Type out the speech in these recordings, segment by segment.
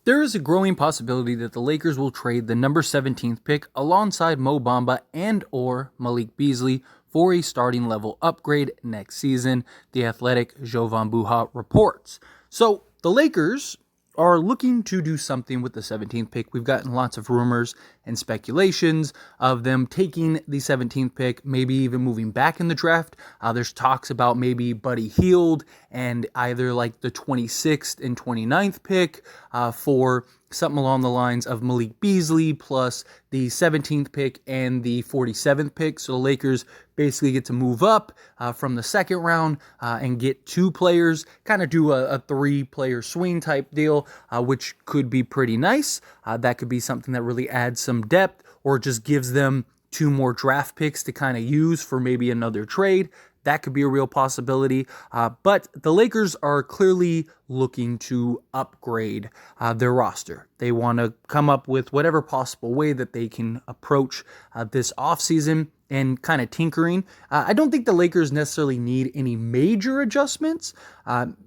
There is a growing possibility that the Lakers will trade the number 17th pick alongside Mo Bamba and or Malik Beasley for a starting level upgrade next season, the Athletic Jovan Buha reports. So the Lakers are looking to do something with the 17th pick. We've gotten lots of rumors and speculations of them taking the 17th pick, maybe even moving back in the draft. There's talks about maybe Buddy Hield and either like the 26th and 29th pick for something along the lines of Malik Beasley plus the 17th pick and the 47th pick. So the Lakers basically get to move up from the second round and get two players, kind of do a three-player swing type deal, which could be pretty nice. That could be something that really adds some depth or just gives them two more draft picks to kind of use for maybe another trade. That could be a real possibility. But the Lakers are clearly looking to upgrade their roster. They want to come up with whatever possible way that they can approach this offseason and kind of tinkering. I don't think the Lakers necessarily need any major adjustments.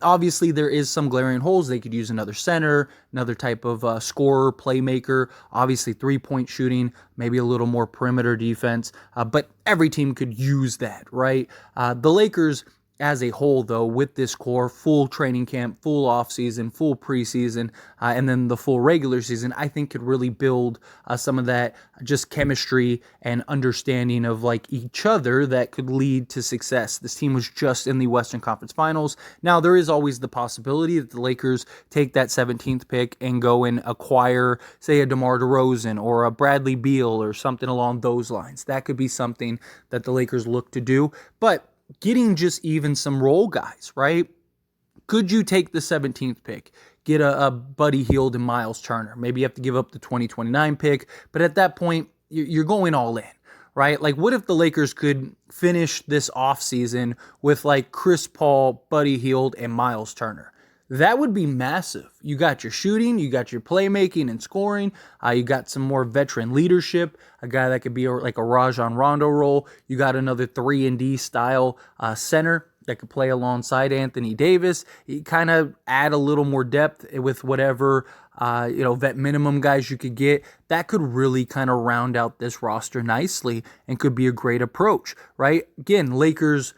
Obviously, there is some glaring holes. They could use another center, another type of scorer, playmaker, obviously three-point shooting, maybe a little more perimeter defense. But every team could use that, right? The Lakers as a whole, though, with this core, full training camp, full offseason, full preseason, and then the full regular season, I think could really build some of that just chemistry and understanding of like each other that could lead to success. This team was just in the Western Conference Finals. Now, there is always the possibility that the Lakers take that 17th pick and go and acquire, say, a DeMar DeRozan or a Bradley Beal or something along those lines. That could be something that the Lakers look to do. But getting just even some role guys, right? Could you take the 17th pick, get a Buddy Hield and Miles Turner? Maybe you have to give up the 2029 pick, but at that point, you're going all in, right? Like, what if the Lakers could finish this offseason with like Chris Paul, Buddy Hield, and Miles Turner? That would be massive. You got your shooting, you got your playmaking and scoring, you got some more veteran leadership, a guy that could be like a Rajon Rondo role. You got another 3-and-D style center that could play alongside Anthony Davis. You kind of add a little more depth with whatever vet minimum guys you could get. That could really kind of round out this roster nicely and could be a great approach, right? Again, Lakers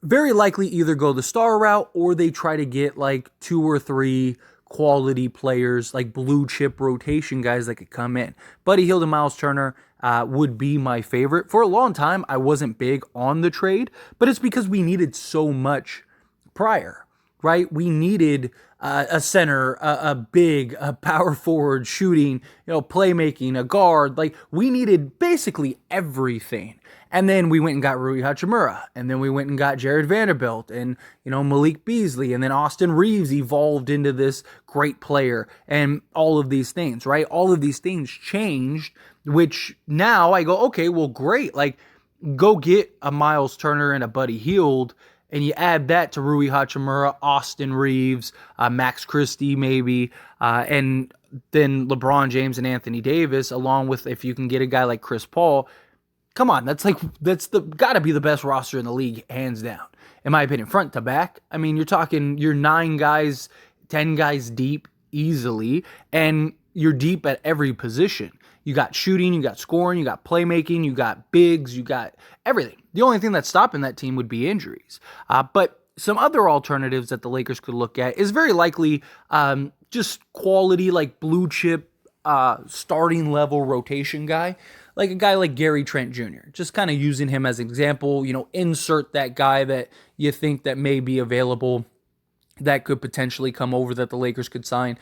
very likely either go the star route or they try to get like two or three quality players, like blue chip rotation guys that could come in. Buddy Hield and Miles Turner would be my favorite. For a long time, I wasn't big on the trade, but it's because we needed so much prior, right? We needed a center, a big, a power forward, shooting, playmaking, a guard. Like, we needed basically everything. And then we went and got Rui Hachimura, and then we went and got Jared Vanderbilt and, Malik Beasley, and then Austin Reeves evolved into this great player and all of these things, right? All of these things changed, which now I go, okay, well, great. Like, go get a Miles Turner and a Buddy Hield, and you add that to Rui Hachimura, Austin Reeves, Max Christie maybe, and then LeBron James and Anthony Davis, along with if you can get a guy like Chris Paul. Come on, that's gotta be the best roster in the league, hands down, in my opinion, front to back. I mean, you're 9 guys, 10 guys deep easily, and you're deep at every position. You got shooting, you got scoring, you got playmaking, you got bigs, you got everything. The only thing that's stopping that team would be injuries. But some other alternatives that the Lakers could look at is very likely just quality, like blue chip, starting level rotation guy. Like a guy like Gary Trent Jr., just kind of using him as an example, insert that guy that you think that may be available that could potentially come over that the Lakers could sign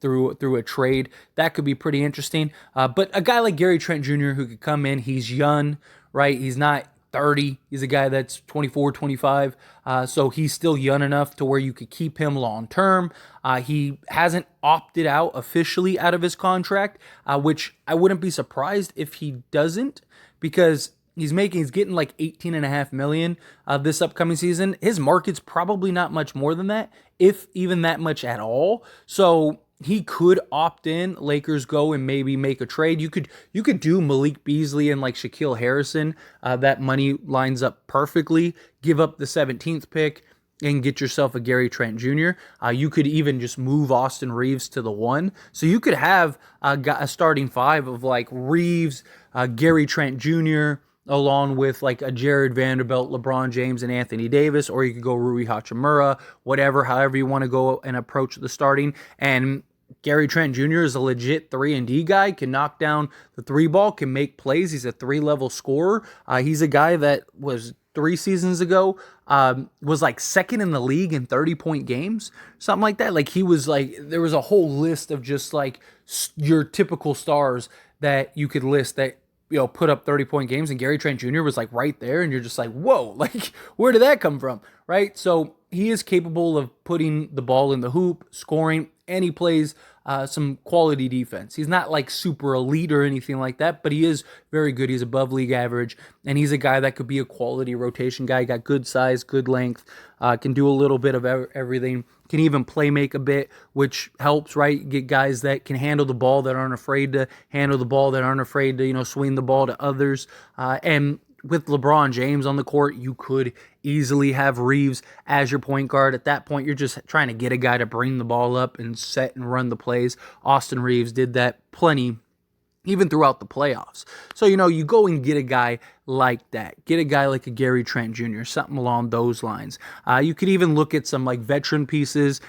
through a trade. That could be pretty interesting. But a guy like Gary Trent Jr. who could come in, he's young, right? He's not 30. He's a guy that's 24, 25. So he's still young enough to where you could keep him long term. He hasn't opted out officially out of his contract, which I wouldn't be surprised if he doesn't, because he's getting like $18.5 million this upcoming season. His market's probably not much more than that, if even that much at all. So he could opt in. Lakers go and maybe make a trade. You could do Malik Beasley and like Shaquille Harrison. That money lines up perfectly. Give up the 17th pick. and get yourself a Gary Trent Jr. You could even just move Austin Reeves to the 1. So you could have a starting 5 of like Reeves, Gary Trent Jr., along with like a Jared Vanderbilt, LeBron James, and Anthony Davis, or you could go Rui Hachimura, however you want to go and approach the starting. And Gary Trent Jr. is a legit 3-and-D guy, can knock down the 3 ball, can make plays. He's a 3-level scorer. He's a guy that was 3 seasons ago, was like second in the league in 30-point games, something like that. Like he was like, there was a whole list of just like your typical stars that you could list that, put up 30-point games, and Gary Trent Jr. was like right there, and you're just like, whoa, like where did that come from, right? So he is capable of putting the ball in the hoop, scoring, and he plays some quality defense. He's not like super elite or anything like that, but he is very good. He's above league average, and he's a guy that could be a quality rotation guy. Got good size, good length, can do a little bit of everything, can even play make a bit, which helps, right? You get guys that can handle the ball, that aren't afraid to handle the ball, that aren't afraid to, swing the ball to others. And with LeBron James on the court, you could easily have Reeves as your point guard. At that point, you're just trying to get a guy to bring the ball up and set and run the plays. Austin Reeves did that plenty, even throughout the playoffs. So, you go and get a guy like that. Get a guy like a Gary Trent Jr., something along those lines. You could even look at some like veteran pieces,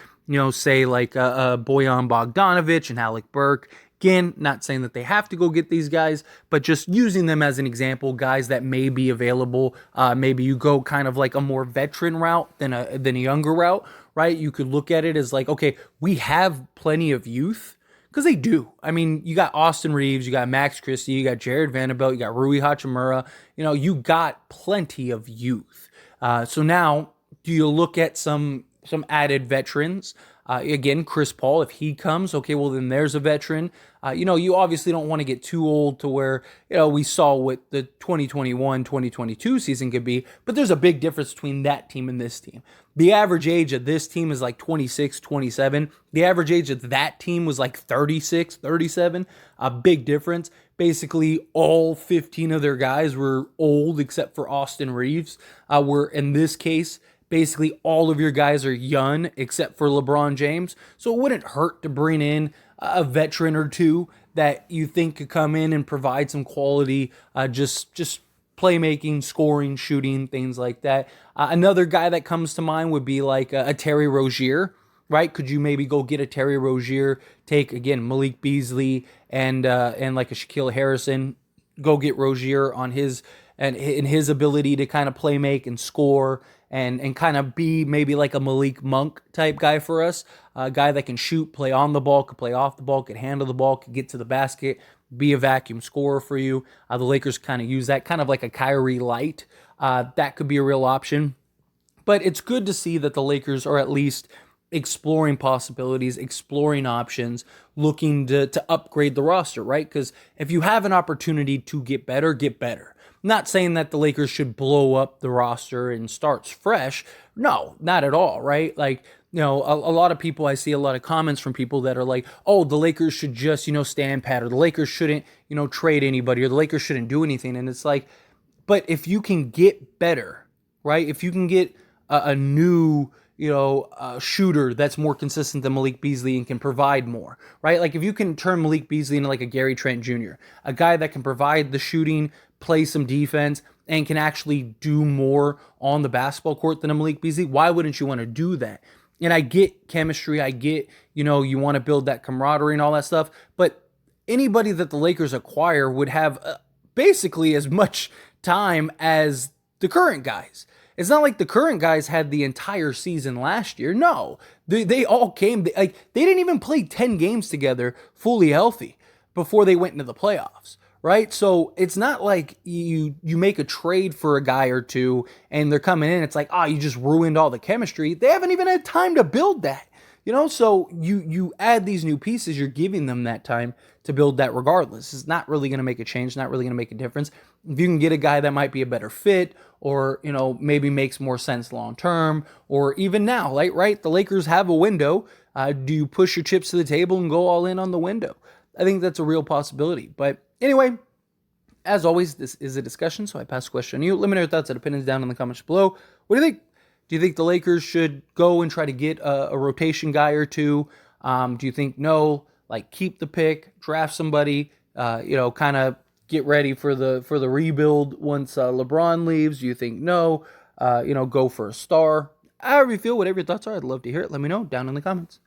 say like Bojan Bogdanovic and Alec Burke. Again, not saying that they have to go get these guys, but just using them as an example, guys that may be available. Maybe you go kind of like a more veteran route than a younger route, right? You could look at it as like, okay, we have plenty of youth, because they do. I mean, you got Austin Reeves, you got Max Christie, you got Jared Vanderbilt, you got Rui Hachimura. You got plenty of youth. So now, do you look at some added veterans? Again, Chris Paul, if he comes, okay, well, then there's a veteran. You obviously don't want to get too old to where, we saw what the 2021-2022 season could be, but there's a big difference between that team and this team. The average age of this team is like 26, 27. The average age of that team was like 36, 37. A big difference. Basically, all 15 of their guys were old except for Austin Reeves. Were in this case, basically all of your guys are young except for LeBron James. So it wouldn't hurt to bring in a veteran or two that you think could come in and provide some quality, just playmaking, scoring, shooting, things like that. Another guy that comes to mind would be like a Terry Rozier, right? Could you maybe go get a Terry Rozier, take, again, Malik Beasley and like a Shaquille Harrison, go get Rozier on his ability to kind of play make and score and kind of be maybe like a Malik Monk type guy for us, a guy that can shoot, play on the ball, could play off the ball, could handle the ball, could get to the basket, be a vacuum scorer for you. The Lakers kind of use that, kind of like a Kyrie light. That could be a real option. But it's good to see that the Lakers are at least exploring possibilities, exploring options, looking to upgrade the roster, right? Because if you have an opportunity to get better, get better. Not saying that the Lakers should blow up the roster and start fresh. No, not at all, right? Like, a lot of people, I see a lot of comments from people that are like, oh, the Lakers should just, stand pat, or the Lakers shouldn't, trade anybody, or the Lakers shouldn't do anything. And it's like, but if you can get better, right? If you can get a new, shooter that's more consistent than Malik Beasley and can provide more, right? Like if you can turn Malik Beasley into like a Gary Trent Jr., a guy that can provide the shooting, play some defense, and can actually do more on the basketball court than a Malik Beasley, why wouldn't you want to do that? And I get chemistry, I get, you want to build that camaraderie and all that stuff, but anybody that the Lakers acquire would have basically as much time as the current guys. It's not like the current guys had the entire season last year. No, they all came, they didn't even play 10 games together fully healthy before they went into the playoffs, right? So it's not like you make a trade for a guy or two and they're coming in. It's like, you just ruined all the chemistry. They haven't even had time to build that, so you add these new pieces, you're giving them that time to build that regardless. It's not really going to make a change, not really going to make a difference. If you can get a guy that might be a better fit or, maybe makes more sense long-term, or even now, right? The Lakers have a window. Do you push your chips to the table and go all in on the window? I think that's a real possibility. But anyway, as always, this is a discussion, so I pass the question to you. Let me know your thoughts and opinions down in the comments below. What do you think? Do you think the Lakers should go and try to get a rotation guy or two? Do you think no, like keep the pick, draft somebody, kind of get ready for the rebuild once LeBron leaves? Do you think no, go for a star? However you feel, whatever your thoughts are, I'd love to hear it. Let me know down in the comments.